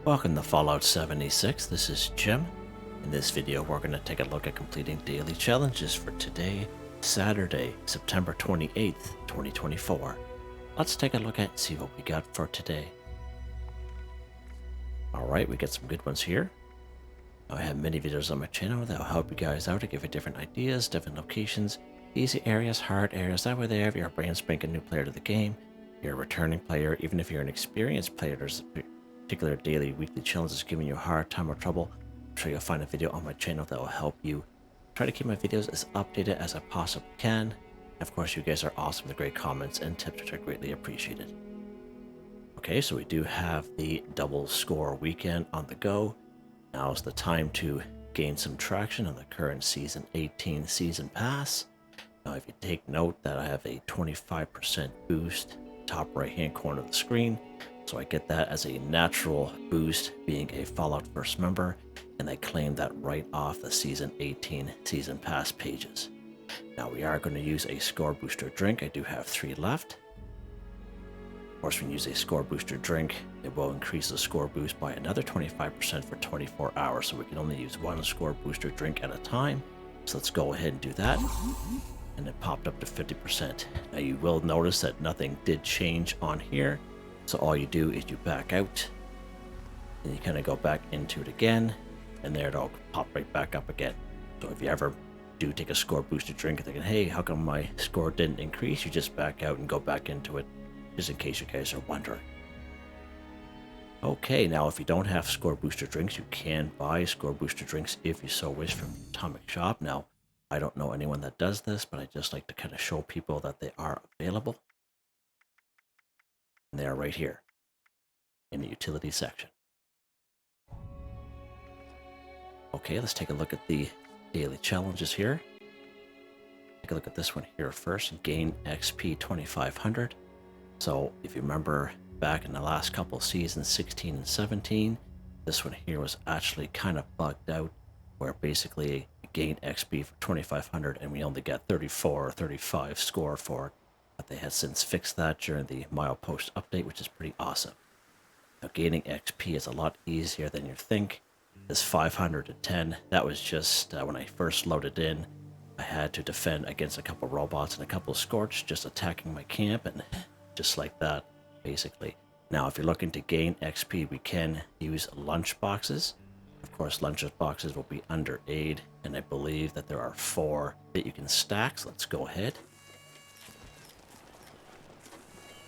Welcome to Fallout 76, this is Jim. In this video we're going to take a look at completing daily challenges for today, Saturday, September 28th, 2024. Let's take a look at and see what we got for today. Alright, we got some good ones here. I have many videos on my channel that will help you guys out to give you different ideas, different locations, easy areas, hard areas. That way there, if you're a brand spanking new player to the game, you're a returning player, even if you're an experienced player, there's particular daily, weekly challenges giving you a hard time or trouble, I'm sure you'll find a video on my channel that will help you. Try to keep my videos as updated as I possibly can. And of course, you guys are awesome with great comments and tips, which are greatly appreciated. Okay, so we do have the double score weekend on the go. Now's the time to gain some traction on the current Season 18 Season Pass. Now, if you take note that I have a 25% boost, top right-hand corner of the screen, so I get that as a natural boost being a Fallout First member, and I claim that right off the Season 18 Season Pass pages. Now we are going to use a score booster drink. I do have 3 left. Of course, when you use a score booster drink, it will increase the score boost by another 25% for 24 hours, so we can only use 1 score booster drink at a time. So let's go ahead and do that. And it popped up to 50%. Now you will notice that nothing did change on here. So all you do is you back out, and you kind of go back into it again, and there it'll pop right back up again. So if you ever do take a score booster drink and thinking, hey, how come my score didn't increase? You just back out and go back into it, just in case you guys are wondering. Okay, now if you don't have score booster drinks, you can buy score booster drinks if you so wish from the Atomic Shop. Now, I don't know anyone that does this, but I just like to kind of show people that they are available. And they are right here in the utility section. Okay, let's take a look at the daily challenges here. Take a look at this one here first. Gain XP 2500. So if you remember back in the last couple of seasons, 16 and 17, this one here was actually kind of bugged out, where basically you gain XP for 2500 and we only got 34 or 35 score for it. But they have since fixed that during the milepost update, which is pretty awesome. Now, gaining XP is a lot easier than you think. This 510, that was just when I first loaded in. I had to defend against a couple robots and a couple of Scorch just attacking my camp, and just like that, basically. Now, if you're looking to gain XP, we can use lunch boxes. Of course, lunch boxes will be under aid, and I believe that there are 4 that you can stack, so let's go ahead.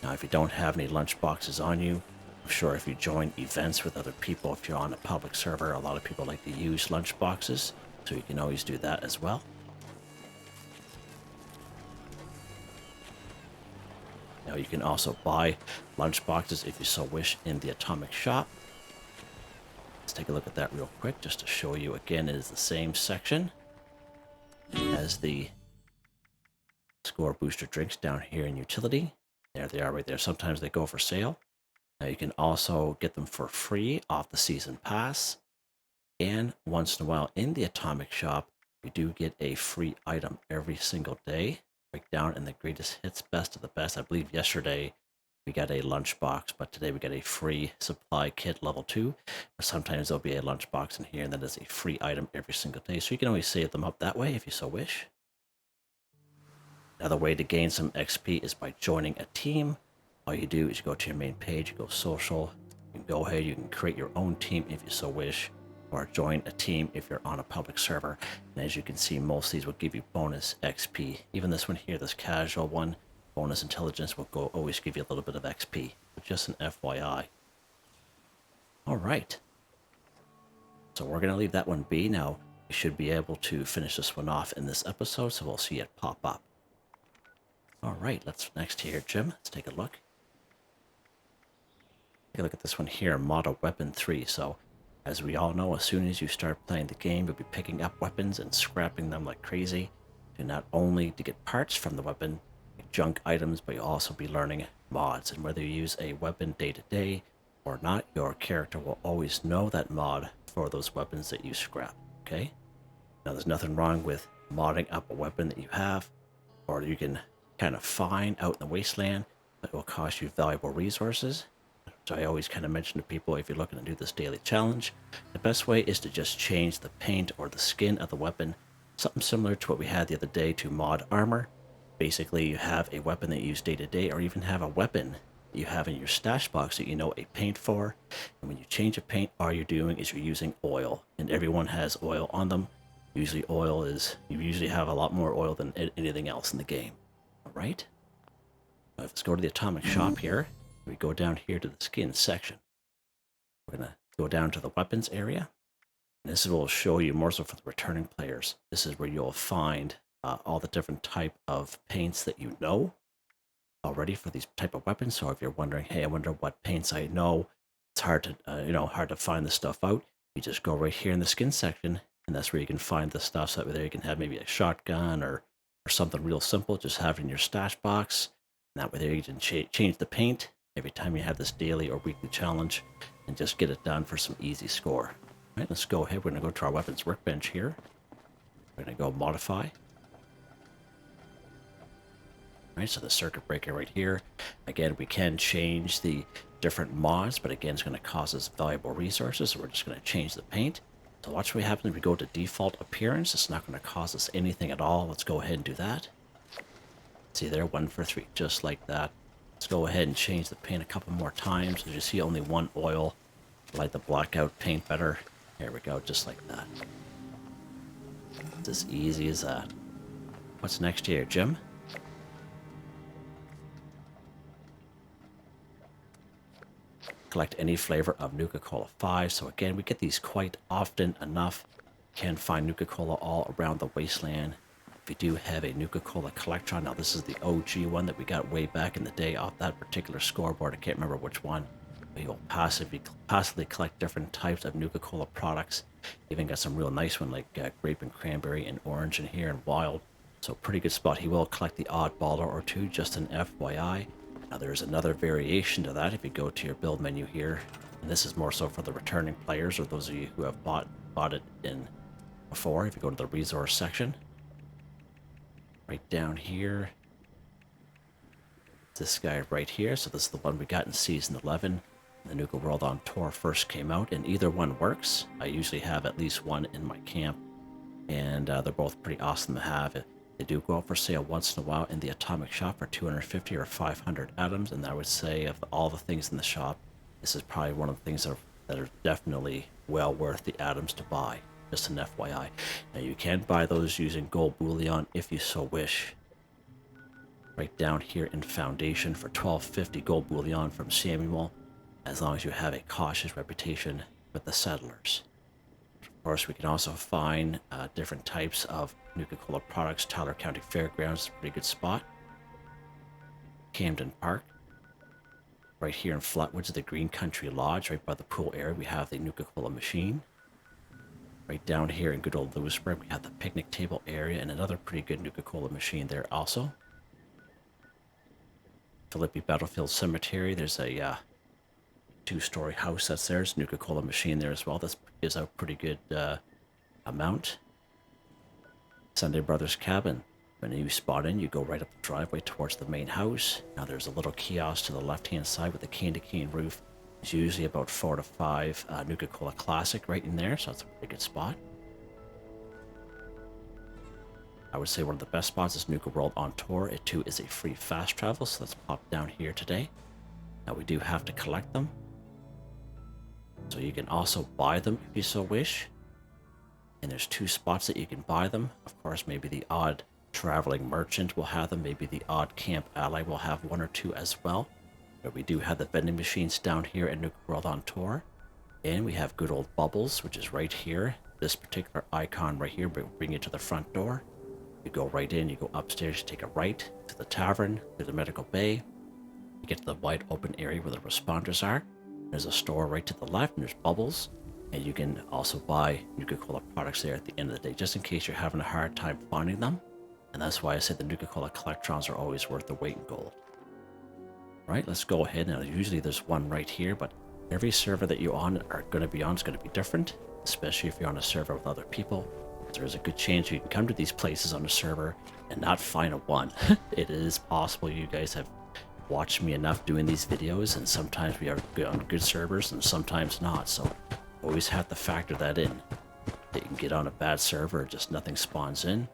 Now, if you don't have any lunch boxes on you, I'm sure if you join events with other people, if you're on a public server, a lot of people like to use lunch boxes, so you can always do that as well. Now, you can also buy lunch boxes if you so wish in the Atomic Shop. Let's take a look at that real quick just to show you again. It is the same section as the score booster drinks down here in utility. There they are right there. Sometimes they go for sale. Now you can also get them for free off the Season Pass. And once in a while in the Atomic Shop, you do get a free item every single day. Break down in the greatest hits, best of the best. I believe yesterday we got a lunchbox, but today we got a free supply kit level 2. But sometimes there'll be a lunchbox in here, and that is a free item every single day. So you can always save them up that way if you so wish. Another way to gain some XP is by joining a team. All you do is you go to your main page, you go social, you can go ahead, you can create your own team if you so wish, or join a team if you're on a public server. And as you can see, most of these will give you bonus XP. Even this one here, this casual one, bonus intelligence, will always give you a little bit of XP. But just an FYI. All right. So we're going to leave that one be. Now, we should be able to finish this one off in this episode, so we'll see it pop up. All right, let's next here, Jim. Let's take a look. Take a look at this one here, Model Weapon 3. So, as we all know, as soon as you start playing the game, you'll be picking up weapons and scrapping them like crazy. And not only to get parts from the weapon, junk items, but you'll also be learning mods. And whether you use a weapon day to day or not, your character will always know that mod for those weapons that you scrap. Okay? Now, there's nothing wrong with modding up a weapon that you have, or you can kind of find out in the wasteland, but it will cost you valuable resources. So I always kind of mention to people, if you're looking to do this daily challenge, the best way is to just change the paint or the skin of the weapon, something similar to what we had the other day to mod armor. Basically, you have a weapon that you use day to day, or even have a weapon you have in your stash box that you know a paint for. And when you change a paint, all you're doing is you're using oil, and everyone has oil on them. Usually oil is, you usually have a lot more oil than anything else in the game. All right? Let's go to the atomic shop here. We go down here to the skin section. We're going to go down to the weapons area. And this will show you more so for the returning players. This is where you'll find all the different type of paints that you know already for these type of weapons. So if you're wondering, hey, I wonder what paints I know, it's hard to hard to find this stuff out. You just go right here in the skin section, and that's where you can find the stuff. So that there you can have maybe a shotgun or something real simple. Just have it in your stash box. And that way there you can change the paint every time you have this daily or weekly challenge, and just get it done for some easy score. All right, let's go ahead. We're going to go to our weapons workbench here. We're going to go modify. Right, so the circuit breaker right here. Again, we can change the different mods, but again, it's going to cost us valuable resources, so we're just going to change the paint. So watch what happens if we go to default appearance. It's not going to cost us anything at all. Let's go ahead and do that. See there, 1 for 3, just like that. Let's go ahead and change the paint a couple more times. As you see, only one oil. I like the blackout paint better. There we go, just like that. It's as easy as that. What's next here, Jim? Collect any flavor of Nuka-Cola 5. So again, we get these quite often enough. Can find Nuka-Cola all around the wasteland. If you do have a Nuka-Cola Collectron, now this is the OG one that we got way back in the day off that particular scoreboard. I can't remember which one. But you'll possibly collect different types of Nuka-Cola products. Even got some real nice one like grape and cranberry and orange in here and wild. So pretty good spot. He will collect the odd baller or two, just an FYI. Now there's another variation to that if you go to your build menu here. And this is more so for the returning players or those of you who have bought it in before. If you go to the resource section, right down here, this guy right here. So this is the one we got in Season 11. The Nuka World on Tour first came out, and either one works. I usually have at least one in my camp, and they're both pretty awesome to have. They do go up for sale once in a while in the atomic shop for 250 or 500 atoms, and I would say of all the things in the shop, this is probably one of the things that are definitely well worth the atoms to buy. Just an FYI. Now you can buy those using gold bullion if you so wish. Right down here in Foundation for 1250 gold bullion from Samuel, as long as you have a cautious reputation with the settlers. Of course, we can also find different types of Nuka-Cola products. Tyler County Fairgrounds is a pretty good spot. Camden Park. Right here in Flatwoods, the Green Country Lodge, right by the pool area, we have the Nuka-Cola machine. Right down here in good old Lewisburg, we have the picnic table area and another pretty good Nuka-Cola machine there also. Philippi Battlefield Cemetery, there's a 2-story house that's there. There's Nuka-Cola machine there as well. This is a pretty good amount. Sunday Brothers Cabin. When you spot in, you go right up the driveway towards the main house. Now there's a little kiosk to the left-hand side with a cane-to-cane roof. It's usually about 4 to 5 Nuka-Cola Classic right in there, so that's a pretty good spot. I would say one of the best spots is Nuka World on Tour. It too is a free fast travel, so let's pop down here today. Now we do have to collect them, so you can also buy them if you so wish. And there's 2 spots that you can buy them. Of course, maybe the odd traveling merchant will have them. Maybe the odd camp ally will have 1 or 2 as well. But we do have the vending machines down here at Nuka World on Tour. And we have good old Bubbles, which is right here. This particular icon right here will bring you to the front door. You go right in, you go upstairs, you take a right to the tavern, to the medical bay. You get to the wide open area where the responders are. There's a store right to the left, and there's Bubbles. And you can also buy Nuka-Cola products there at the end of the day, just in case you're having a hard time finding them. And that's why I said the Nuka-Cola Collectrons are always worth the weight in gold. Right, let's go ahead. Now, usually there's one right here, but every server that you're on are going to be on is going to be different, especially if you're on a server with other people. There's a good chance you can come to these places on a server and not find a one. It is possible you guys have watch me enough doing these videos, and sometimes we are good on good servers and sometimes not, so always have to factor that in. That you can get on a bad server, just nothing spawns in,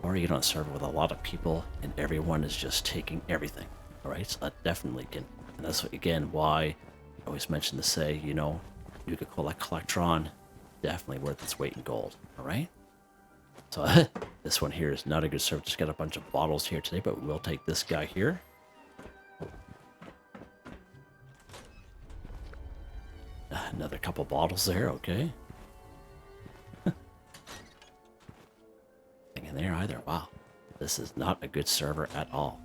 or you get on a server with a lot of people and everyone is just taking everything. Alright, so that definitely can, and that's again why I always mention to say, you know, Nuka-Cola Collectron, definitely worth its weight in gold. Alright? So this one here is not a good server, just got a bunch of bottles here today, but we'll take this guy here. Another couple bottles there, okay. Nothing in there either. Wow. This is not a good server at all.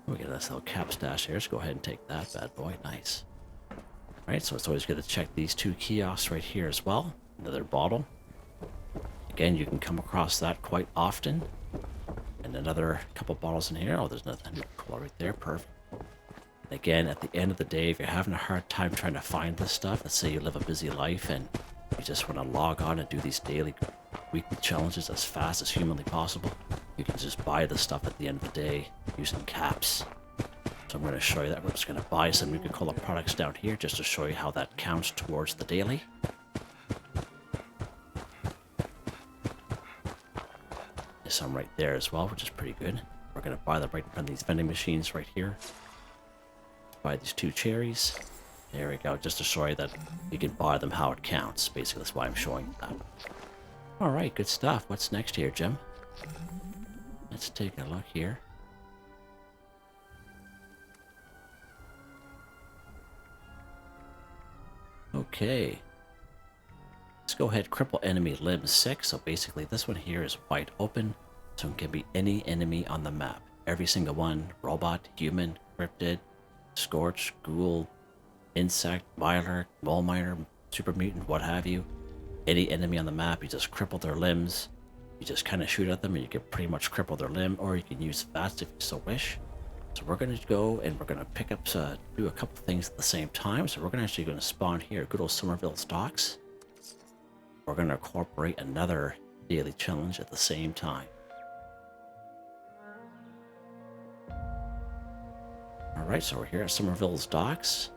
We got this little cap stash here. Let's go ahead and take that bad boy. Nice. Alright, so it's always good to check these two kiosks right here as well. Another bottle. Again, you can come across that quite often. And another couple bottles in here. Oh, there's nothing cool right there. Perfect. Again, at the end of the day, if you're having a hard time trying to find this stuff, let's say you live a busy life and you just want to log on and do these daily, weekly challenges as fast as humanly possible, you can just buy the stuff at the end of the day using caps. So I'm going to show you that. We're just going to buy some Nuka-Cola products down here just to show you how that counts towards the daily. There's some right there as well, which is pretty good. We're going to buy them right in front of these vending machines right here. Buy these two cherries. There we go, just to show you that you can buy them how it counts. Basically, that's why I'm showing you that. Alright, good stuff. What's next here, Jim? Let's take a look here. Okay. Let's go ahead, cripple enemy limb 6. So basically, this one here is wide open. So it can be any enemy on the map. Every single one. Robot, human, cryptid, Scorch, Ghoul, Insect, Myler, Mole Miner, Super Mutant, what have you. Any enemy on the map, you just cripple their limbs. You just kind of shoot at them and you can pretty much cripple their limb, or you can use VATS if you so wish. So we're going to go and we're going to pick up, do a couple things at the same time. So we're actually going to spawn here, good old Somerville's Docks. We're going to incorporate another daily challenge at the same time. Alright, so we're here at Somerville's Docks.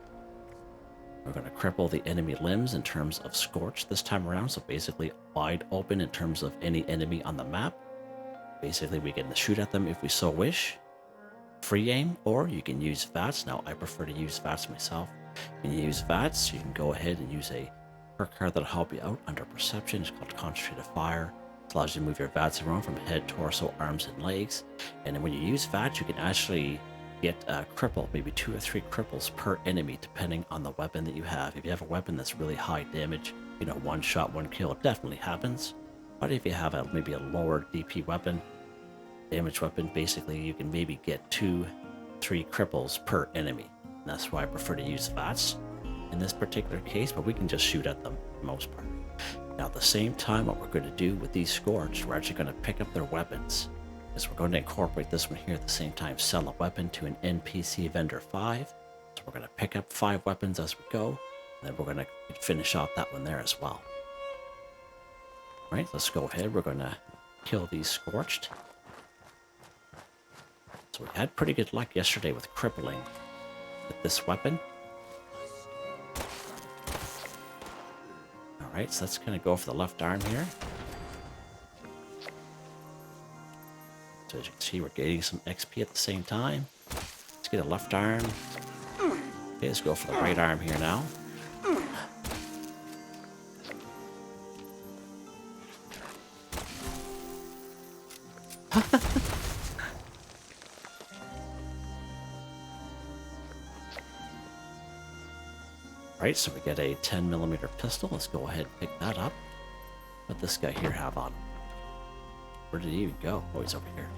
We're going to cripple the enemy limbs in terms of Scorch this time around, so basically wide open in terms of any enemy on the map. Basically, we can shoot at them if we so wish. Free aim, or you can use VATS. Now, I prefer to use VATS myself. When you use VATS, you can go ahead and use a perk card that'll help you out under Perception. It's called Concentrated Fire. It allows you to move your VATS around from head, torso, arms, and legs. And then when you use VATS, you can actually get a cripple, maybe 2 or 3 cripples per enemy, depending on the weapon that you have. If you have a weapon that's really high damage, you know, 1 shot, 1 kill, it definitely happens. But if you have maybe a lower DP weapon, damage weapon, basically you can maybe get 2, 3 cripples per enemy. And that's why I prefer to use VATS in this particular case, but we can just shoot at them for the most part. Now at the same time, what we're going to do with these Scorch, we're actually going to pick up their weapons. Is we're going to incorporate this one here at the same time, sell a weapon to an NPC vendor 5. So we're going to pick up 5 weapons as we go, and then we're going to finish off that one there as well. Alright, let's go ahead. We're going to kill these Scorched. So we had pretty good luck yesterday with crippling with this weapon. Alright, so let's kind of go for the left arm here. So as you can see, we're getting some XP at the same time. Let's get a left arm. Okay, let's go for the right arm here now. Right, so we get a 10mm pistol. Let's go ahead and pick that up. What does this guy here have on him? Where did he even go? Oh, he's over here.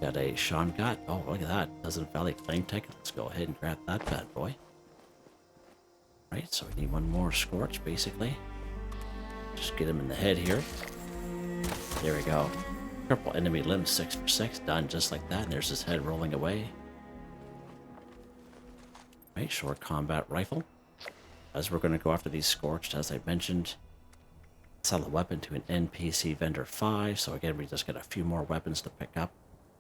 Got a Shongut. Oh, look at that. Pleasant Valley Claim Ticket. Let's go ahead and grab that bad boy. Right, so we need one more Scorch, basically. Just get him in the head here. There we go. Cripple enemy limb 6 for 6. Done just like that. And there's his head rolling away. Right, short combat rifle. As we're going to go after these Scorched, as I mentioned, sell a weapon to an NPC vendor 5. So again, we just got a few more weapons to pick up.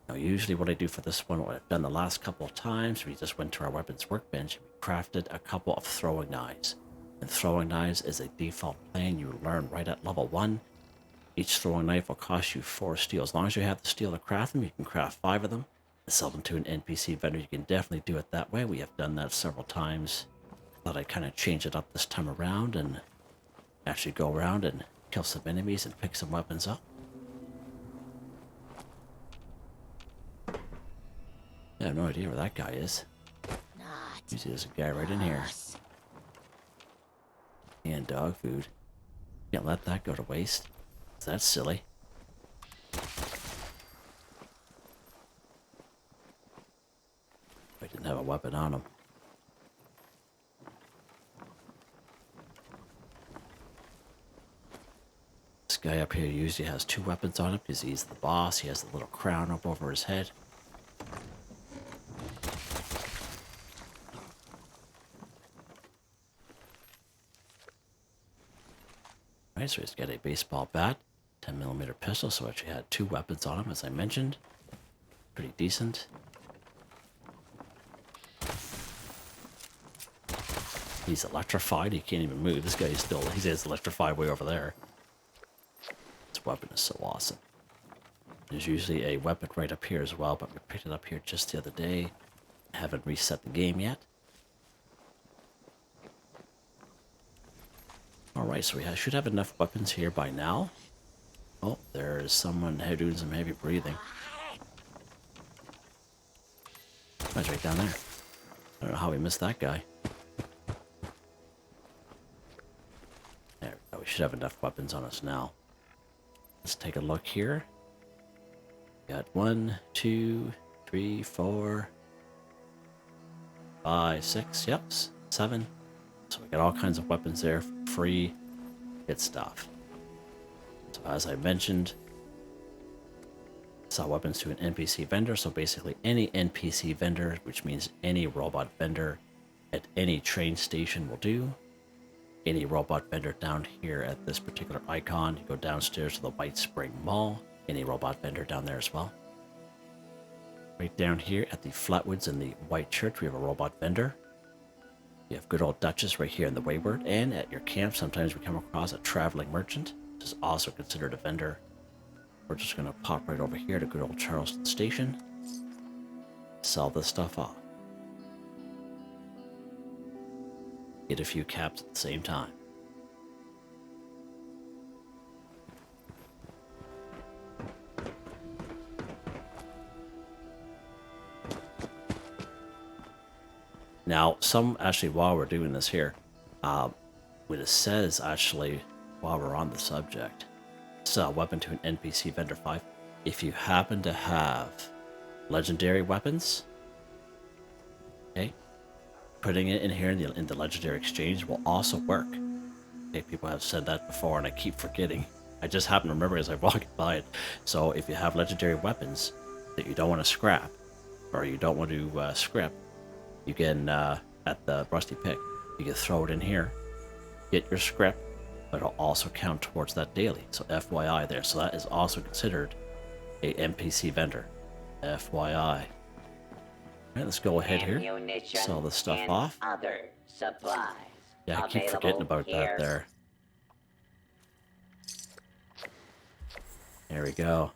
Now, usually what I do for this one, what I've done the last couple of times, we just went to our weapons workbench and we crafted a couple of throwing knives. And throwing knives is a default plan you learn right at level 1. Each throwing knife will cost you 4 steel. As long as you have the steel to craft them, you can craft 5 of them and sell them to an NPC vendor. You can definitely do it that way. We have done that several times. I thought I'd kind of change it up this time around and actually go around and kill some enemies and pick some weapons up. I have no idea where that guy is. Usually there's a guy right in here. And dog food. Can't let that go to waste. That's silly. I didn't have a weapon on him. This guy up here usually has 2 weapons on him because he's the boss. He has the little crown up over his head. Alright, so he's got a baseball bat, 10mm pistol, so actually had 2 weapons on him, as I mentioned. Pretty decent. He's electrified, he can't even move. This guy is still, he's electrified way over there. This weapon is so awesome. There's usually a weapon right up here as well, but we picked it up here just the other day. Haven't reset the game yet. Alright, so we should have enough weapons here by now. Oh, there's someone doing some heavy breathing. That's right down there. I don't know how we missed that guy. There we go. We should have enough weapons on us now. Let's take a look here. Got 1, 2, 3, 4, 5, 6, yep, 7. So we got all kinds of weapons there for free. Good stuff. So as I mentioned, sell weapons to an NPC vendor. So basically any NPC vendor, which means any robot vendor at any train station will do. Any robot vendor down here at this particular icon, you go downstairs to the White Spring Mall. Any robot vendor down there as well. Right down here at the Flatwoods and the White Church, we have a robot vendor. You have good old Duchess right here in the Wayward, and at your camp sometimes we come across a traveling merchant, which is also considered a vendor. We're just going to pop right over here to good old Charleston Station, sell this stuff off. Get a few caps at the same time. Now, actually, while we're doing this here, what it says, actually, while we're on the subject, sell weapon to an NPC vendor 5. If you happen to have legendary weapons, okay, putting it in here in the legendary exchange will also work. Okay, people have said that before, and I keep forgetting. I just happen to remember as I walk by it. So if you have legendary weapons that you don't want to scrap, or you don't want to scrap, you can, at the Rusty Pick, you can throw it in here, get your script, but it'll also count towards that daily. So FYI there. So that is also considered a NPC vendor. FYI. Alright, let's go ahead here. Sell this stuff off. Other supplies. Yeah, I keep forgetting about that there. There we go.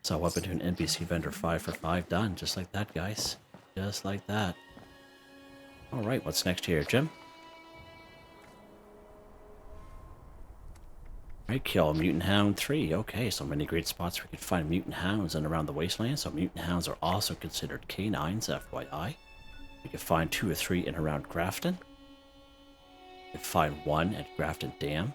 So weapon to an NPC vendor 5 for 5 done. Just like that, guys. Just like that. Alright, what's next here, Jim? Alright, kill Mutant Hound 3. Okay, so many great spots we can find Mutant Hounds in around the wasteland. So Mutant Hounds are also considered canines, FYI. We can find 2 or 3 in around Grafton. We can find 1 at Grafton Dam.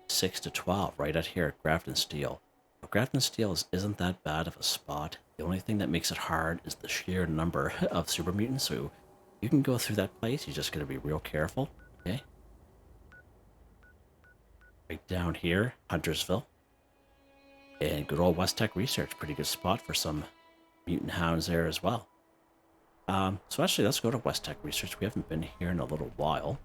6 to 12 right out here at Grafton Steel. Well, Grafton Steel isn't that bad of a spot. The only thing that makes it hard is the sheer number of super mutants, so you can go through that place. You just gotta be real careful, okay? Right down here, Huntersville. And good old West Tech Research, pretty good spot for some mutant hounds there as well. So actually, let's go to West Tech Research. We haven't been here in a little while.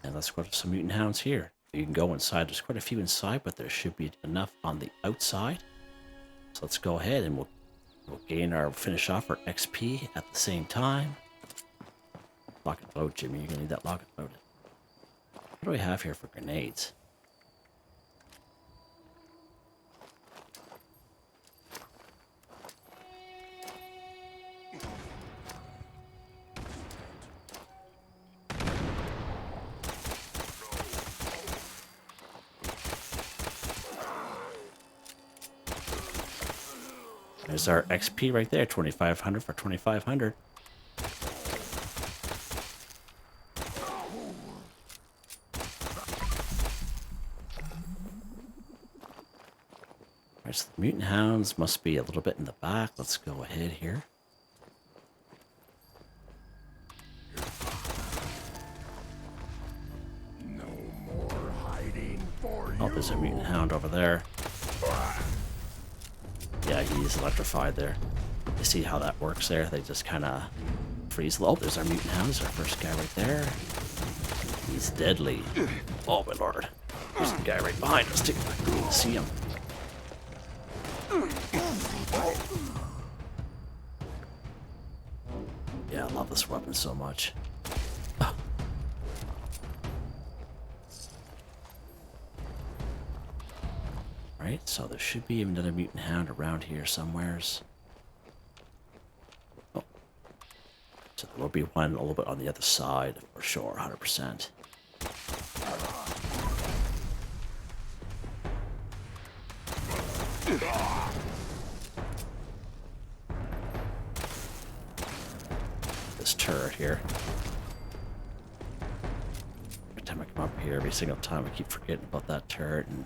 And let's go to some mutant hounds here. You can go inside. There's quite a few inside, but there should be enough on the outside. So let's go ahead and we'll finish off our XP at the same time. Lock and load, Jimmy. You're gonna need that lock and load. What do we have here for grenades? There's our XP right there, 2,500 for 2,500. Alright, so the mutant hounds must be a little bit in the back. Let's go ahead here. No more hiding for you. Oh, there's a mutant hound over there. Yeah, he's electrified there. You see how that works there? They just kind of freeze. Oh, there's our mutant hound. There's our first guy right there. He's deadly. Oh, my lord. There's a guy right behind us, too. I can see him. Yeah, I love this weapon so much. Right, so there should be another mutant hound around here somewheres. Oh. So there will be one a little bit on the other side for sure, 100%. This turret here. Every time I come up here, every single time I keep forgetting about that turret and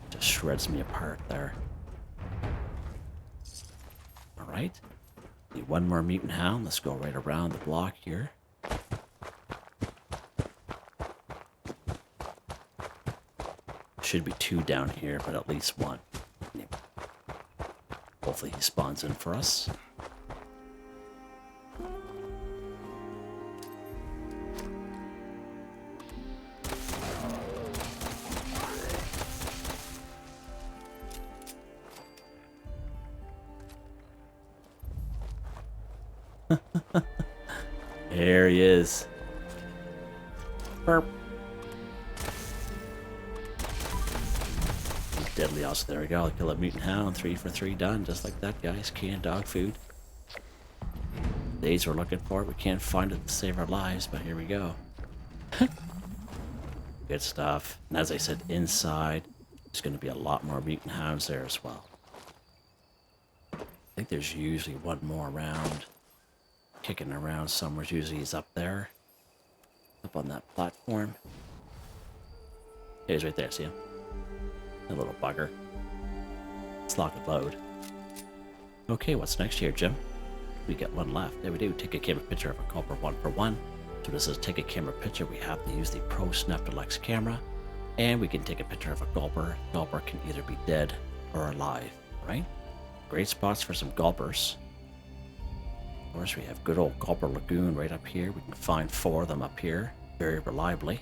just shreds me apart there. Alright. Need one more mutant hound. Let's go right around the block here. Should be two down here, but at least one. Hopefully he spawns in for us. There he is. Burp. He's deadly awesome. There we go. I'll kill a mutant hound. 3 for 3 done. Just like that, guys. Canned dog food. Days we're looking for it. We can't find it to save our lives, but here we go. Good stuff. And as I said, inside, there's going to be a lot more mutant hounds there as well. I think there's usually one more around. Kicking around somewhere. Usually he's up there. Up on that platform. Yeah, he's right there, see him? A little bugger. Let's lock and load. Okay, what's next here, Jim? We get one left. There we do. Take a camera picture of a Gulper 1 for 1. So this is take a camera picture. We have to use the Pro Snap Deluxe camera. And we can take a picture of a Gulper. Gulper can either be dead or alive, right? Great spots for some Gulpers. Of course, we have good old Gulper Lagoon right up here. We can find 4 of them up here very reliably.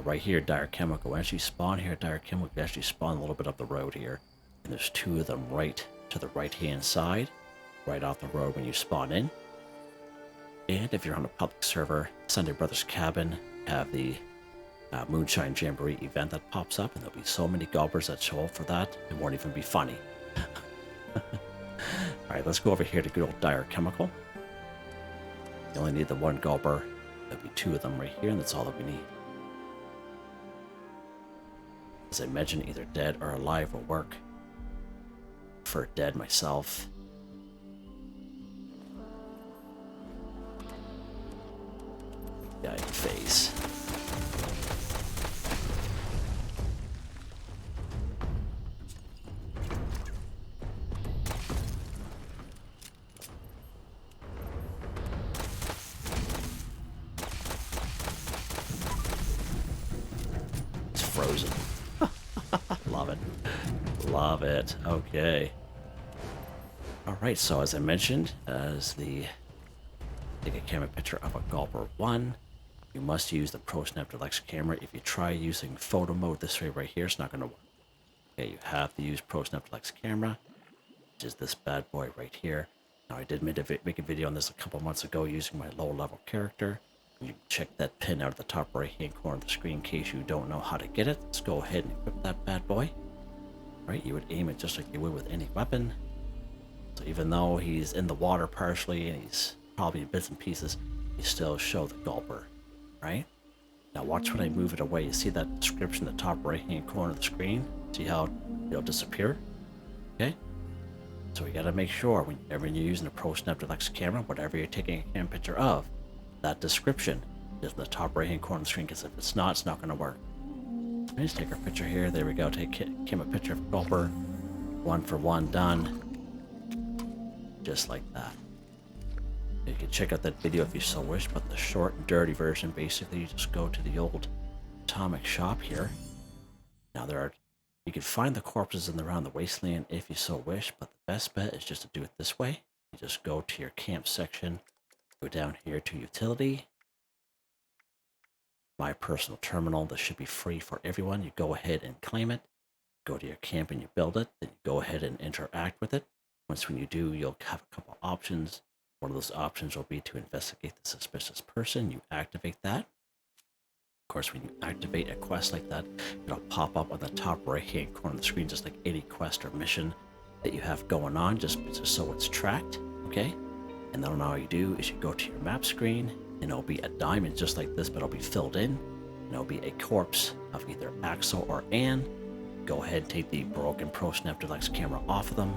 Right here, Dire Chemical. As you spawn here, Dire Chemical, you actually spawn a little bit up the road here. And there's 2 of them right to the right-hand side, right off the road when you spawn in. And if you're on a public server, Sunday Brothers Cabin, have the Moonshine Jamboree event that pops up, and there'll be so many Gulpers that show up for that, it won't even be funny. Alright, let's go over here to good old Dire Chemical. You only need the 1 Gulper. There'll be 2 of them right here, and that's all that we need. As I mentioned, either dead or alive will work. For dead myself. Guy in the face. Frozen. Love it. Love it. Okay. Alright, so as I mentioned, take a camera picture of a Gulper 1. You must use the Pro Snap Deluxe camera. If you try using photo mode this way right here, it's not going to work. Okay, you have to use Pro Snap Deluxe camera, which is this bad boy right here. Now, I did make a video on this a couple months ago using my low-level character. You can check that pin out of the top right-hand corner of the screen in case you don't know how to get it. Let's go ahead and equip that bad boy. Right, you would aim it just like you would with any weapon. So even though he's in the water partially and he's probably in bits and pieces, you still show the Gulper, right? Now watch when I move it away. You see that description in the top right-hand corner of the screen? See how it'll disappear? Okay? So you gotta make sure whenever you're using a Pro Snap Deluxe camera, whatever you're taking a camera picture of, that description is in the top right-hand corner of the screen, because if it's not gonna work. Let's take our picture here. There we go. Take a picture of Gulper. 1 for 1 done. Just like that. You can check out that video if you so wish, but the short and dirty version, basically you just go to the old atomic shop here. Now you can find the corpses in around the wasteland if you so wish, but the best bet is just to do it this way. You just go to your camp section, go down here to utility, my personal terminal. This should be free for everyone. You go ahead and claim it, go to your camp and you build it, then you go ahead and interact with it. Once when you do, you'll have a couple options. One of those options will be to investigate the suspicious person. You activate that. Of course, when you activate a quest like that, it'll pop up on the top right-hand corner of the screen, just like any quest or mission that you have going on, just so it's tracked, okay? And then all you do is you go to your map screen, and it'll be a diamond just like this, but it'll be filled in. And it'll be a corpse of either Axel or Anne. Go ahead and take the broken Pro Snap Deluxe camera off of them.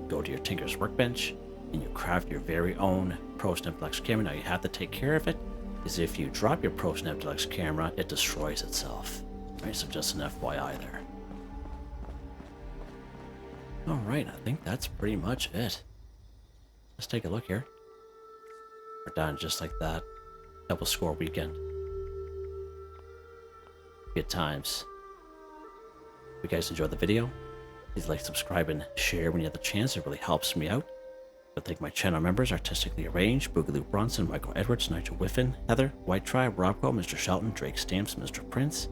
Go to your Tinker's Workbench, and you craft your very own Pro Snap Deluxe camera. Now you have to take care of it, because if you drop your Pro Snap Deluxe camera, it destroys itself. Right, so just an FYI there. Alright, I think that's pretty much it. Let's take a look here. We're done just like that. Double score weekend. Good times. If you guys enjoyed the video, please like, subscribe, and share when you have the chance. It really helps me out. I thank my channel members: Artistically Arranged, Boogaloo Bronson, Michael Edwards, Nigel Wiffen, Heather, Whitetribe, Robco, Mr. Shelton, Drake Stamps, Mr.Prince,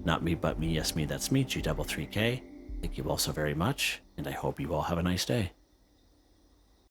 NotMeButMeYesMeThatsMe, G33K. Thank you all so very much, and I hope you all have a nice day.